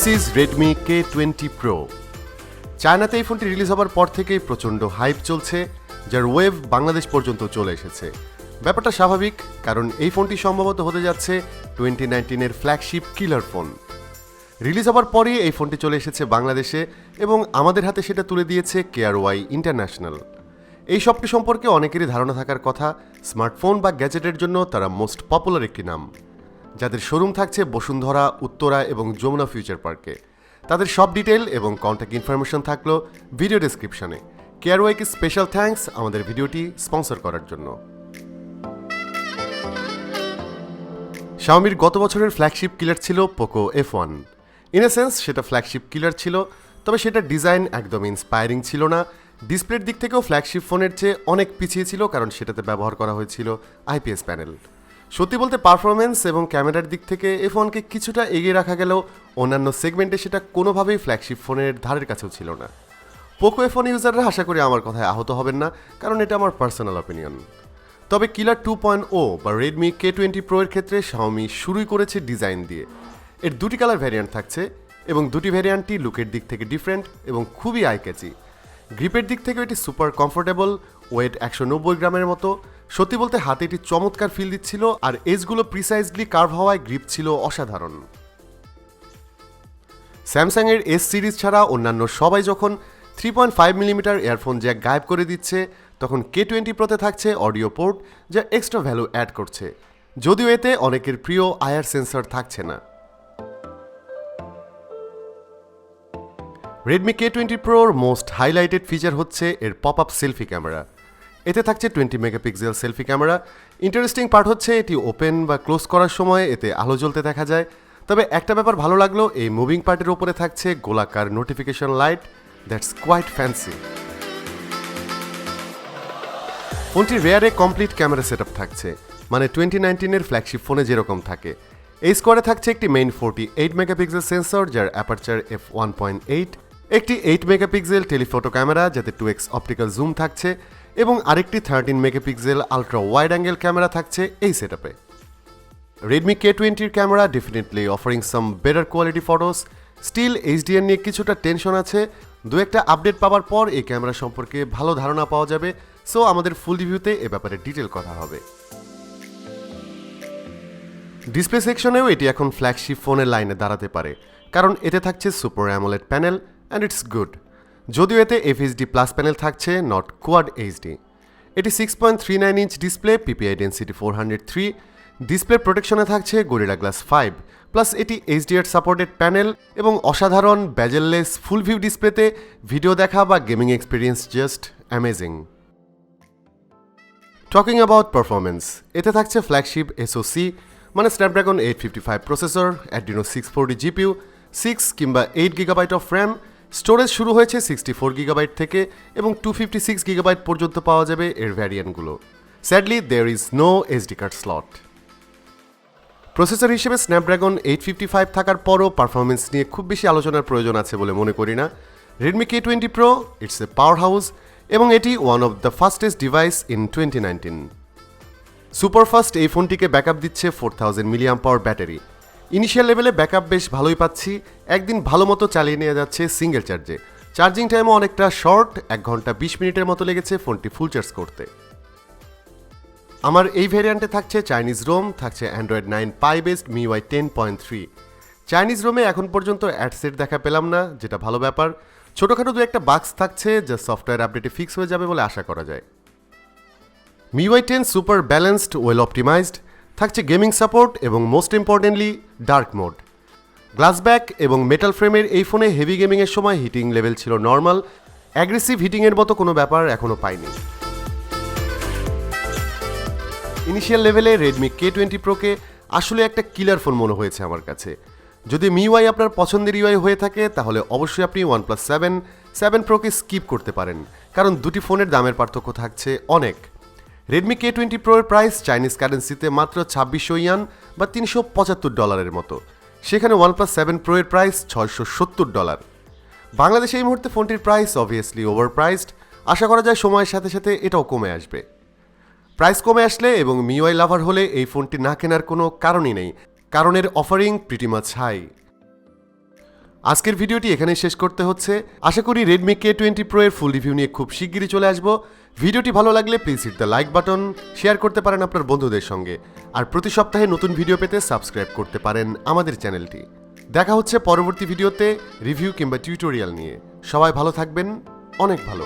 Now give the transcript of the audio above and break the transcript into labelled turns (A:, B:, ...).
A: This is Redmi K20 Pro। চায়নাতে এই ফোনটি রিলিজ হবার পর থেকেই প্রচণ্ড হাইপ চলছে, যার ওয়েভ বাংলাদেশ পর্যন্ত চলে এসেছে। ব্যাপারটা স্বাভাবিক, কারণ এই ফোনটি সম্ভবত হতে যাচ্ছে 2019-এর ফ্ল্যাগশিপ কিলার ফোন। রিলিজ হবার পরই এই ফোনটি চলে এসেছে বাংলাদেশে এবং আমাদের হাতে সেটা তুলে দিয়েছে KRY ইন্টারন্যাশনাল। এই সবটি সম্পর্কে অনেকেরই ধারণা থাকার কথা, স্মার্টফোন বা গ্যাজেটের জন্য তারা মোস্ট পপুলার একটি নাম, যাদের শোরুম থাকছে বসুন্ধরা, উত্তরা এবং যমুনা ফিউচার পার্কে। তাদের সব ডিটেল এবং কন্ট্যাক্ট ইনফরমেশন থাকলো ভিডিও ডেসক্রিপশনে। KRYকে স্পেশাল থ্যাঙ্কস আমাদের ভিডিওটি স্পন্সর করার জন্য। শাওমির গত বছরের ফ্ল্যাগশিপ কিলার ছিল Poco F1। In a sense সেটা ফ্ল্যাগশিপ কিলার ছিল, তবে সেটার ডিজাইন একদম ইন্সপায়ারিং ছিল না। ডিসপ্লের দিক থেকেও ফ্ল্যাগশিপ ফোনের চেয়ে অনেক পিছিয়ে ছিল, কারণ সেটাতে ব্যবহার করা হয়েছিল IPS প্যানেল। সত্যি বলতে পারফরমেন্স এবং ক্যামেরার দিক থেকে F1কে কিছুটা এগিয়ে রাখা গেলেও অন্যান্য সেগমেন্টে সেটা কোনোভাবেই ফ্ল্যাগশিপ ফোনের ধারের কাছেও ছিল না। পোকো F1 ইউজাররা আশা করি আমার কথায় আহত হবেন না, কারণ এটা আমার পার্সোনাল অপিনিয়ন। তবে কিলার 2.0 বা রেডমি K20 Pro এর ক্ষেত্রে শাওমি শুরুই করেছে ডিজাইন দিয়ে। এর দুটি কালার ভ্যারিয়েন্ট থাকছে এবং দুটি ভ্যারিয়েন্টই লুকের দিক থেকে ডিফারেন্ট এবং খুবই আই ক্যাচি। গ্রিপের দিক থেকে এটি সুপার কমফোর্টেবল, ওয়েট 190 গ্রামের মতো। সত্যি বলতে হাতে এটি চমৎকার ফিল দিচ্ছিল, আর এজগুলো প্রিসাইজলি কার্ভ হওয়ায় গ্রিপ ছিল অসাধারণ। স্যামসাংয়ের S সিরিজ ছাড়া অন্যান্য সবাই যখন 3.5mm ইয়ারফোন জ্যাক গায়েব করে দিচ্ছে, তখন K20 Proতে থাকছে অডিও পোর্ট, যা এক্সট্রা ভ্যালু অ্যাড করছে, যদিও এতে অনেকের প্রিয় IR সেন্সর থাকছে না। রেডমি K20 Proর মোস্ট হাইলাইটেড ফিচার হচ্ছে এর পপ আপ সেলফি ক্যামেরা। এতে থাকছে 20 megapixel selfie camera. Interesting part হচ্ছে এটি ওপেন বা ক্লোজ করার সময় এতে আলো জ্বলতে দেখা যায়। তবে একটা ব্যাপার ভালো লাগলো, এই মুভিং পার্টের উপরে থাকছে গোলাকার notification light, that's quite fancy. ফোনটির রেয়ারে কমপ্লিট ক্যামেরা সেটআপ থাকছে, মানে 2019-এর ফ্ল্যাগশিপ ফোনে যেরকম থাকে। এই স্কোয়ারে থাকছে একটি মেইন 48 মেগাপিক্সেল সেন্সর, যার অ্যাপারচার f1.8, একটি 8 মেগাপিক্সেল টেলিফোটো ক্যামেরা যাতে 2x অপটিক্যাল জুম থাকছে, এবং আরেকটি 13 megapixel ultra wide angle camera থাকছে এই সেটআপে। রেডমি K20-র camera definitely offering some better quality photos. Still HDR নিয়ে কিছুটা টেনশন আছে। দু একটা আপডেট পাওয়ার পর এই ক্যামেরা সম্পর্কে ভালো ধারণা পাওয়া যাবে, সো আমাদের ফুল রিভিউতে এ ব্যাপারে ডিটেল কথা হবে। ডিসপ্লে সেকশনেও এটি এখন ফ্ল্যাগশিপ ফোনের লাইনে দাঁড়াতে পারে, কারণ এতে থাকছে super AMOLED panel and it's good. যদিও এতে FHD প্লাস প্যানেল থাকছে, নট কোয়াড HD। এটি 6.39 inch display, PPI density 403। Display প্রোটেকশনে থাকছে গরিলা গ্লাস 5, প্লাস এটি HDR সাপোর্টেড প্যানেল এবং অসাধারণ ব্যাজেললেস ফুল ভিউ ডিসপ্লেতে ভিডিও দেখা বা gaming experience just amazing. Talking about performance, এতে থাকছে ফ্ল্যাগশিপ SoC, মানে স্ন্যাপড্রাগন 855 প্রসেসর, অ্যাড্রিনো 640 GPU, 6 কিংবা 8 GB অফ র্যাম। স্টোরেজ শুরু হয়েছে 64 GB থেকে এবং 256 GB পর্যন্ত পাওয়া যাবে এর ভ্যারিয়েন্টগুলো। Sadly there is no SD card slot. Processor হিসেবে স্ন্যাপড্রাগন 855 থাকার পরও পারফরমেন্স নিয়ে খুব বেশি আলোচনার প্রয়োজন আছে বলে মনে করি না। Redmi K20 Pro it's a power house এবং এটি one of the fastest device in 2019। Superfast এই ফোনটিকে ব্যাকআপ দিচ্ছে 4000 mAh ব্যাটারি। ইনিশিয়াল লেভেলে ব্যাকআপ বেশ ভালোই পাচ্ছি, একদিন ভালো মতো চালিয়ে নেওয়া যাচ্ছে সিঙ্গেল চার্জে। চার্জিং টাইমও অনেকটা শর্ট, 1 ঘন্টা 20 মিনিটের মতো লেগেছে ফোনটি ফুল চার্জ করতে। আমার এই ভ্যারিয়েন্টে থাকছে চাইনিজ রোম, থাকছে Android 9 Pie based MIUI 10.3। Chinese রোমে এখন পর্যন্ত অ্যাডসেট দেখা পেলাম না, যেটা ভালো ব্যাপার। ছোটোখাটো দু একটা বাগস থাকছে, যা সফটওয়্যার আপডেটে ফিক্স হয়ে যাবে বলে আশা করা যায়। MIUI 10 super balanced, well optimised, থাকছে গেমিং সাপোর্ট এবং most importantly dark mode. Glass back এবং মেটাল ফ্রেমের এই ফোনে হেভি গেমিংয়ের সময় হিটিং লেভেল ছিল নর্মাল, অ্যাগ্রেসিভ হিটিংয়ের মতো কোনো ব্যাপার এখনও পাইনি। ইনিশিয়াল লেভেলে রেডমি K20 Proকে আসলে একটা কিলার ফোন মনে হয়েছে আমার কাছে। যদি MIUI আপনার পছন্দের UI হয়ে থাকে, তাহলে অবশ্যই আপনি OnePlus 7 Proকে স্কিপ করতে পারেন, কারণ দুটি ফোনের দামের পার্থক্য থাকছে অনেক। রেডমি K20 Pro এর প্রাইস চাইনিজ কারেন্সিতে মাত্র 2600 ইয়ান বা $375 মতো, সেখানে OnePlus 7 Pro এর প্রাইস $670। বাংলাদেশে এই মুহূর্তে ফোনটির প্রাইস অবভিয়াসলি ওভার প্রাইসড। আশা করা যায় সময়ের সাথে সাথে এটাও কমে আসবে। প্রাইস কমে আসলে এবং MIUI লাভার হলে এই ফোনটি না কেনার কোনো কারণই নেই, কারণ এর অফারিং প্রিটি মাচ হাই। আজকের ভিডিওটি এখানেই শেষ করতে হচ্ছে। আশা করি রেডমি K20 Pro এর ফুল রিভিউ নিয়ে খুব শিগগিরই চলে আসবো। ভিডিওটি ভালো লাগলে please hit the like button, share করতে পারেন আপনার বন্ধুদের সঙ্গে, আর প্রতি সপ্তাহে নতুন ভিডিও পেতে সাবস্ক্রাইব করতে পারেন আমাদের চ্যানেলটি। দেখা হচ্ছে পরবর্তী ভিডিওতে রিভিউ কিংবা টিউটোরিয়াল নিয়ে। সবাই ভালো থাকবেন, অনেক ভালো।